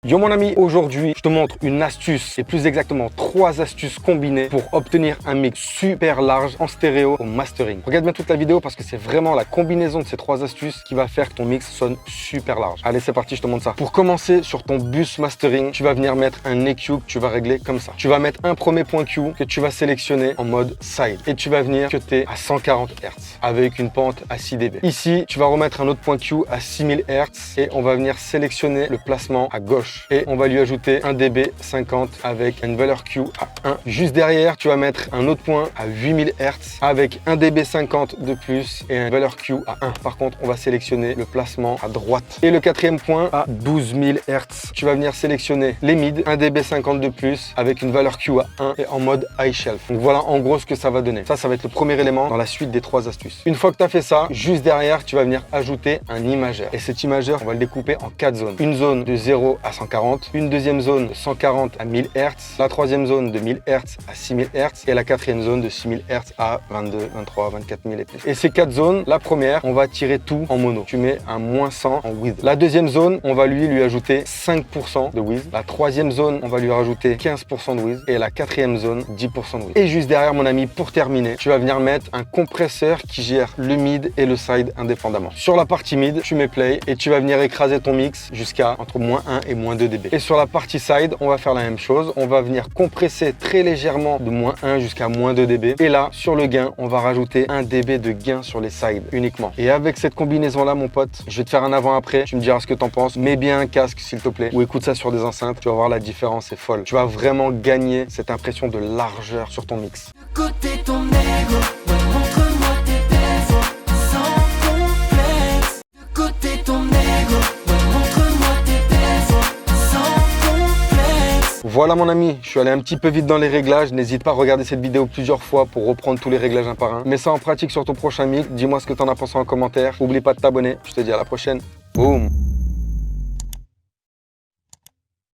Yo mon ami, aujourd'hui je te montre une astuce et plus exactement 3 astuces combinées pour obtenir un mix super large en stéréo au mastering. Regarde bien toute la vidéo parce que c'est vraiment la combinaison de ces 3 astuces qui va faire que ton mix sonne super large. Allez c'est parti, je te montre ça. Pour commencer sur ton bus mastering, tu vas venir mettre un EQ que tu vas régler comme ça. Tu vas mettre un premier point Q que tu vas sélectionner en mode side et tu vas venir cutter à 140 Hz avec une pente à 6 dB. Ici, tu vas remettre un autre point Q à 6000 Hz et on va venir sélectionner le placement à gauche. Et on va lui ajouter un dB 50 avec une valeur Q à 1. Juste derrière, tu vas mettre un autre point à 8000 Hz avec un dB 50 de plus et une valeur Q à 1. Par contre, on va sélectionner le placement à droite. Et le quatrième point à 12000 Hz. Tu vas venir sélectionner les mids, un dB 50 de plus avec une valeur Q à 1 et en mode high shelf. Donc voilà en gros ce que ça va donner. Ça va être le premier élément dans la suite des 3 astuces. Une fois que tu as fait ça, juste derrière, tu vas venir ajouter un imageur. Et cet imageur, on va le découper en 4 zones. Une zone de 0 à 140, une deuxième zone de 140 à 1000 Hz, la troisième zone de 1000 Hz à 6000 Hz et la quatrième zone de 6000 Hz à 22, 23, 24 000 et plus. Et ces 4 zones, la première, on va tirer tout en mono. Tu mets un -100 en width. La deuxième zone, on va lui ajouter 5% de width. La troisième zone, on va lui rajouter 15% de width et la quatrième zone, 10% de width. Et juste derrière, mon ami, pour terminer, tu vas venir mettre un compresseur qui gère le mid et le side indépendamment. Sur la partie mid, tu mets play et tu vas venir écraser ton mix jusqu'à entre -1 et -2 dB. Et sur la partie side, on va faire la même chose. On va venir compresser très légèrement de -1 jusqu'à -2 dB. Et là, sur le gain, on va rajouter 1 dB de gain sur les sides uniquement. Et avec cette combinaison-là, mon pote, je vais te faire un avant-après. Tu me diras ce que t'en penses. Mets bien un casque, s'il te plaît, ou écoute ça sur des enceintes. Tu vas voir la différence, c'est folle. Tu vas vraiment gagner cette impression de largeur sur ton mix. Côté ton ego, ouais, montre-moi tes défauts sans complexe. De côté ton ego, ouais, montre-moi tes défauts sans complexe. Voilà mon ami, je suis allé un petit peu vite dans les réglages. N'hésite pas à regarder cette vidéo plusieurs fois pour reprendre tous les réglages un par un. Mets ça en pratique sur ton prochain mix. Dis-moi ce que t'en as pensé en commentaire. Oublie pas de t'abonner. Je te dis à la prochaine. Boum.